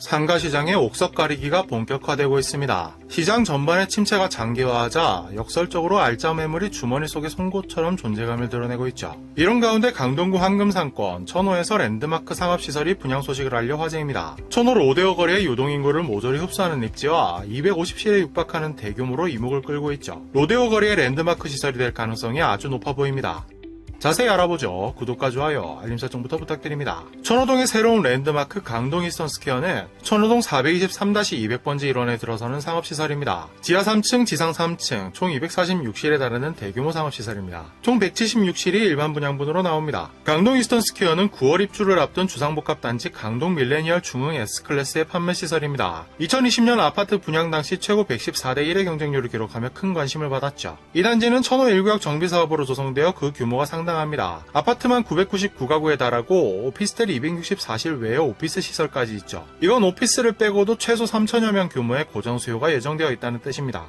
상가시장의 옥석 가리기가 본격화되고 있습니다. 시장 전반의 침체가 장기화하자 역설적으로 알짜 매물이 주머니 속의 송곳처럼 존재감을 드러내고 있죠. 이런 가운데 강동구 황금상권 천호에서 랜드마크 상업시설이 분양 소식을 알려 화제입니다. 천호 로데오 거리의 유동인구를 모조리 흡수하는 입지와 250실에 육박하는 대규모로 이목을 끌고 있죠. 로데오 거리의 랜드마크 시설이 될 가능성이 아주 높아 보입니다. 자세히 알아보죠. 구독과 좋아요, 알림 설정부터 부탁드립니다. 천호동의 새로운 랜드마크 강동 이스턴 스퀘어는 천호동 423-200번지 일원에 들어서는 상업시설입니다. 지하 3층, 지상 3층, 총 246실에 달하는 대규모 상업시설입니다. 총 176실이 일반 분양분으로 나옵니다. 강동 이스턴 스퀘어는 9월 입주를 앞둔 주상복합단지 강동 밀레니얼 중흥 S클래스의 판매시설입니다. 2020년 아파트 분양 당시 최고 114대1의 경쟁률을 기록하며 큰 관심을 받았죠. 이 단지는 천호 1구역 정비사업으로 조성되어 그 규모가 상당합니다. 아파트만 999가구에 달하고 오피스텔 264실 외에 오피스 시설까지 있죠. 이건 오피스를 빼고도 최소 3천여 명 규모의 고정 수요가 예정되어 있다는 뜻입니다.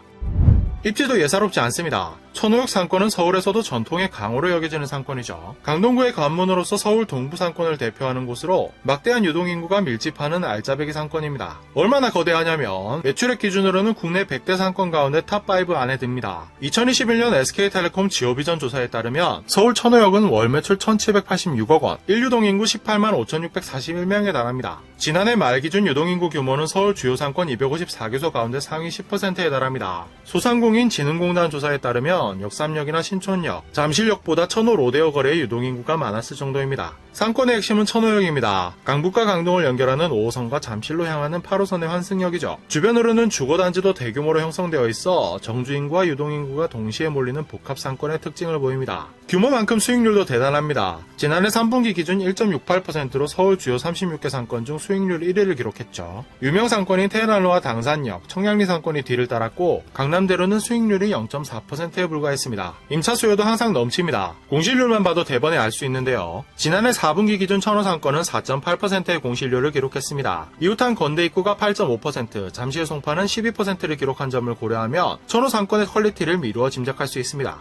입지도 예사롭지 않습니다. 천호역 상권은 서울에서도 전통의 강호로 여겨지는 상권이죠. 강동구의 관문으로서 서울 동부 상권을 대표하는 곳으로 막대한 유동인구가 밀집하는 알짜배기 상권입니다. 얼마나 거대하냐면 매출액 기준으로는 국내 100대 상권 가운데 탑5 안에 듭니다. 2021년 SK텔레콤 지오비전 조사에 따르면 서울 천호역은 월 매출 1,786억 원, 1유동인구 18만 5,641명에 달합니다. 지난해 말 기준 유동인구 규모는 서울 주요 상권 254개소 가운데 상위 10%에 달합니다. 소상공인 진흥공단 조사에 따르면 역삼역이나 신촌역, 잠실역보다 천호 로데오 거리의 유동인구가 많았을 정도입니다. 상권의 핵심은 천호역입니다. 강북과 강동을 연결하는 5호선과 잠실로 향하는 8호선의 환승역이죠. 주변으로는 주거단지도 대규모로 형성되어 있어 정주인구와 유동인구가 동시에 몰리는 복합상권의 특징을 보입니다. 규모만큼 수익률도 대단합니다. 지난해 3분기 기준 1.68%로 서울 주요 36개 상권 중 수익률 1위를 기록했죠. 유명 상권인 테헤란로와 당산역, 청량리 상권이 뒤를 따랐고 강남대로는 수익률이 0.4%에 불과했습니다. 임차 수요도 항상 넘칩니다. 공실률만 봐도 대번에 알 수 있는데요. 지난해 4분기 기준 천호 상권은 4.8%의 공실률을 기록했습니다. 이웃한 건대 입구가 8.5%, 잠실 송파는 12%를 기록한 점을 고려하면 천호 상권의 퀄리티를 미루어 짐작할 수 있습니다.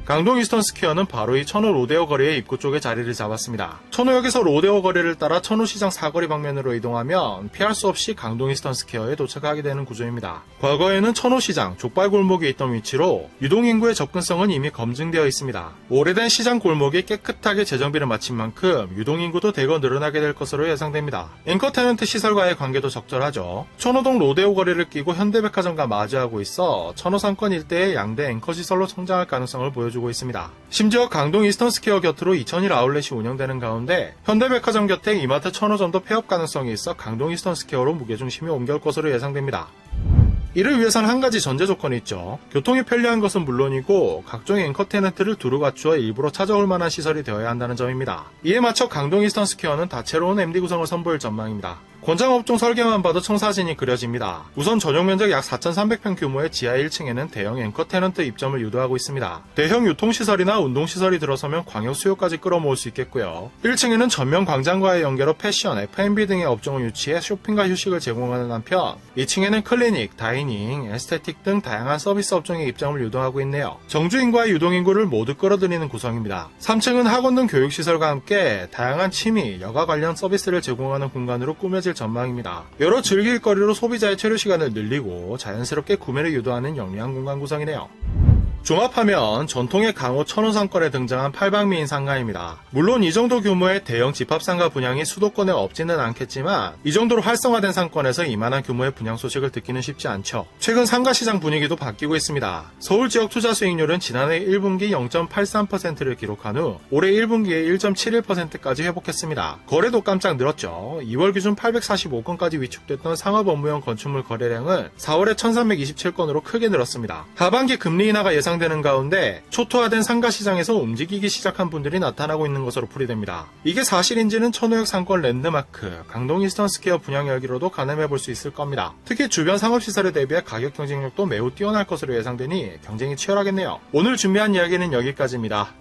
강동 이스턴 스퀘어는 바로 이 천호 로데오 거리의 입구 쪽에 자리를 잡았습니다. 천호역에서 로데오 거리를 따라 천호시장 사거리 방면으로 이동하면 피할 수 없이 강동 이스턴 스퀘어에 도착하게 되는 구조입니다. 과거에는 천호시장 족발골목이 있던 위치로 유동인구의 접근성은 이미 검증되어 있습니다. 오래된 시장 골목이 깨끗하게 재정비를 마친 만큼 유동인구도 대거 늘어나게 될 것으로 예상됩니다. 앵커 테넌트 시설과의 관계도 적절하죠. 천호동 로데오 거리를 끼고 현대백화점과 마주하고 있어 천호 상권 일대의 양대 앵커 시설로 성장할 가능성을 보여주고 있습니다. 심지어 강동 이스턴 스퀘어 곁으로 2001 아울렛이 운영되는 가운데 현대백화점 곁에 이마트 천호점도 폐업 가능성이 있어 강동 이스턴 스퀘어로 무게중심이 옮겨올 것으로 예상됩니다. 이를 위해선 한 가지 전제 조건이 있죠. 교통이 편리한 것은 물론이고 각종의 앵커 테넌트를 두루 갖추어 일부러 찾아올 만한 시설이 되어야 한다는 점입니다. 이에 맞춰 강동 이스턴 스퀘어는 다채로운 MD 구성을 선보일 전망입니다. 권장업종 설계만 봐도 청사진이 그려집니다. 우선 전용 면적 약 4,300평 규모의 지하 1층에는 대형 앵커 테넌트 입점을 유도하고 있습니다. 대형 유통시설이나 운동시설이 들어서면 광역 수요까지 끌어모을 수 있겠고요. 1층에는 전면 광장과의 연계로 패션, F&B 등의 업종을 유치해 쇼핑과 휴식을 제공하는 한편 2층에는 클리닉, 다이닝, 에스테틱 등 다양한 서비스 업종의 입점을 유도하고 있네요. 정주인과의 유동인구를 모두 끌어들이는 구성입니다. 3층은 학원 등 교육시설과 함께 다양한 취미, 여가 관련 서비스를 제공하는 공간으로 꾸며질 전망입니다. 여러 즐길 거리로 소비자의 체류 시간을 늘리고 자연스럽게 구매를 유도하는 영리한 공간 구성이네요. 종합하면 전통의 강호 천호 상권에 등장한 팔방미인 상가입니다. 물론 이 정도 규모의 대형 집합상가 분양이 수도권에 없지는 않겠지만 이 정도로 활성화된 상권에서 이만한 규모의 분양 소식을 듣기는 쉽지 않죠. 최근 상가시장 분위기도 바뀌고 있습니다. 서울 지역 투자 수익률은 지난해 1분기 0.83%를 기록한 후 올해 1분기에 1.71%까지 회복했습니다. 거래도 깜짝 늘었죠. 2월 기준 845건까지 위축됐던 상업 업무용 건축물 거래량은 4월에 1327건으로 크게 늘었습니다. 하반기 금리 인하가 예상되는 가운데 초토화된 상가시장에서 움직이기 시작한 분들이 나타나고 있는 것으로 풀이됩니다. 이게 사실인지는 천호역 상권 랜드마크, 강동 이스턴 스퀘어 분양 열기로도 가늠해 볼 수 있을 겁니다. 특히 주변 상업시설에 대비해 가격 경쟁력도 매우 뛰어날 것으로 예상되니 경쟁이 치열하겠네요. 오늘 준비한 이야기는 여기까지입니다.